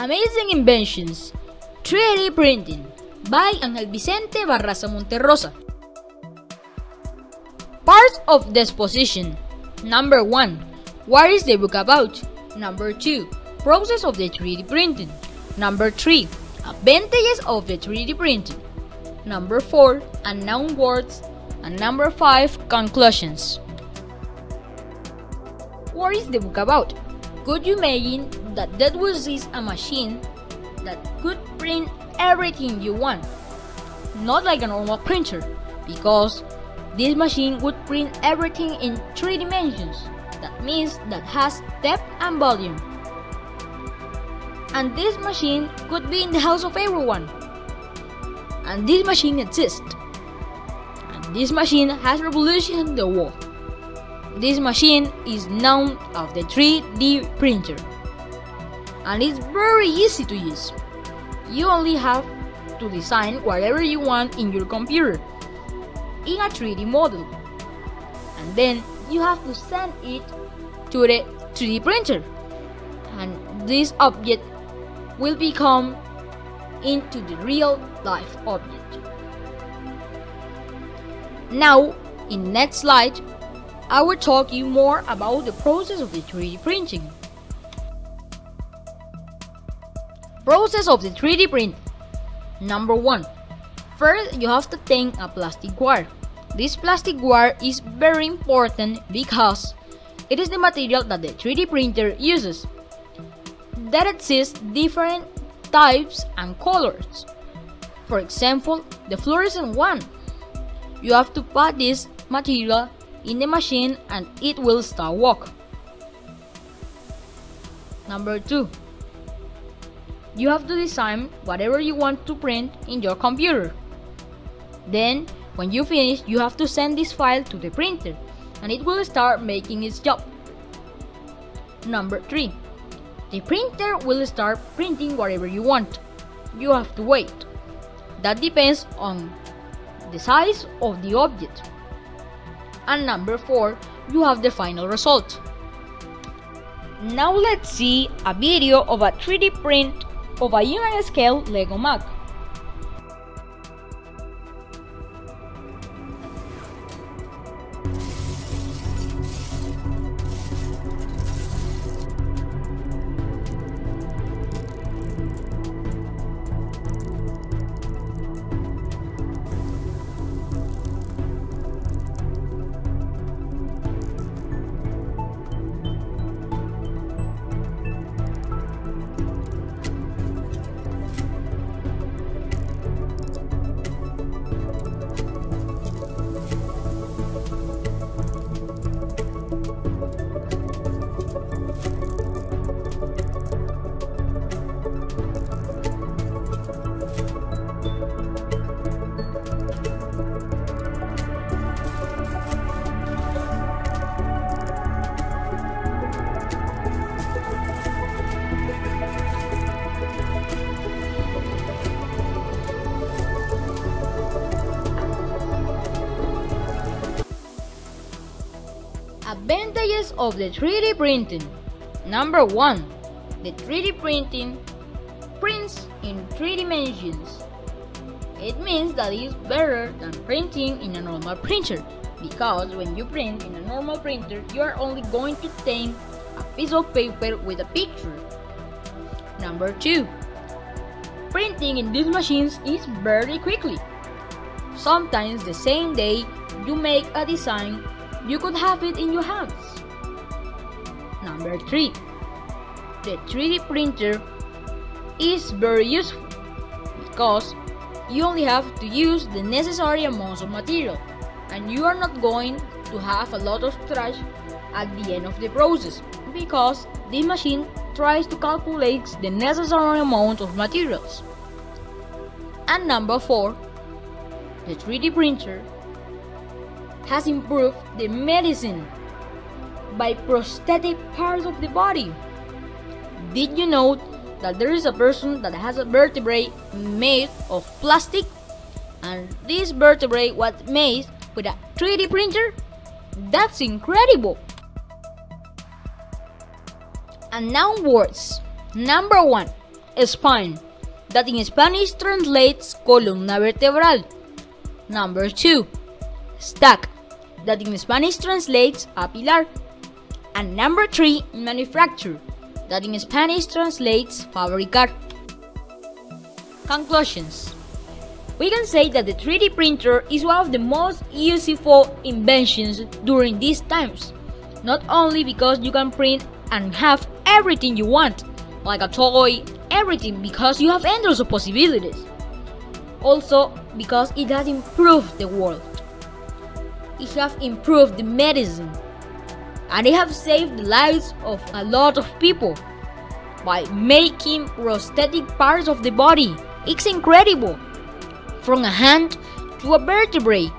Amazing Inventions 3D Printing by Ángel Vicente Barraza Monterrosa. Parts of the exposition. Number 1. What is the book about? Number 2. Process of the 3D printing. Number 3. Advantages of the 3D printing. Number 4. Unknown words. And number 5. Conclusions. What is the book about? Could you imagine that was a machine that could print everything you want? Not like a normal printer, because this machine would print everything in 3 dimensions. That means that has depth and volume. And this machine could be in the house of everyone. And this machine exists. And this machine has revolutionized the world. This machine is known as the 3D printer. And it's very easy to use. You only have to design whatever you want in your computer in a 3D model. And then you have to send it to the 3D printer. And this object will become into the real life object. Now, in next slide, I will talk you more about the process of the 3D printing. Process of the 3D print. Number 1. First, you have to take a plastic wire. This plastic wire is very important because it is the material that the 3D printer uses. There exist different types and colors. For example, the fluorescent one. You have to put this material in the machine and it will start work. Number 2. You have to design whatever you want to print in your computer. Then, when you finish, you have to send this file to the printer and it will start making its job. Number 3. The printer will start printing whatever you want. You have to wait. That depends on the size of the object. And number 4, you have the final result. Now let's see a video of a 3D print of a human scale Lego map. Advantages of the 3D printing. Number 1. The 3D printing prints in 3 dimensions. It means that it is better than printing in a normal printer, because when you print in a normal printer, you are only going to take a piece of paper with a picture. Number 2. Printing in these machines is very quickly. Sometimes the same day you make a design, you could have it in your hands. Number 3. The 3D printer is very useful because you only have to use the necessary amounts of material and you are not going to have a lot of trash at the end of the process, because this machine tries to calculate the necessary amount of materials. And number 4. The 3D printer has improved the medicine by prosthetic parts of the body. Did you know that there is a person that has a vertebrae made of plastic, and this vertebrae was made with a 3D printer? That's incredible! And now words. Number 1. spine, that in Spanish translates columna vertebral. Number 2, stack, that in Spanish translates a pilar. And number 3, manufacture, that in Spanish translates fabricar. Conclusions. We can say that the 3D printer is one of the most useful inventions during these times. Not only because you can print and have everything you want, like a toy, everything, because you have endless of possibilities. Also because it has improved the world. It has improved the medicine. And it has saved the lives of a lot of people by making prosthetic parts of the body. It's incredible. From a hand to a vertebrae,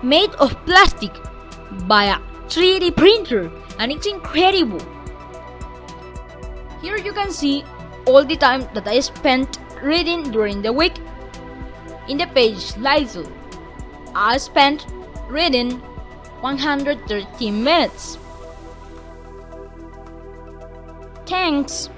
made of plastic by a 3D printer, and it's incredible. Here you can see all the time that I spent reading during the week. In the page LightSail, I spent reading 113 minutes. Thanks.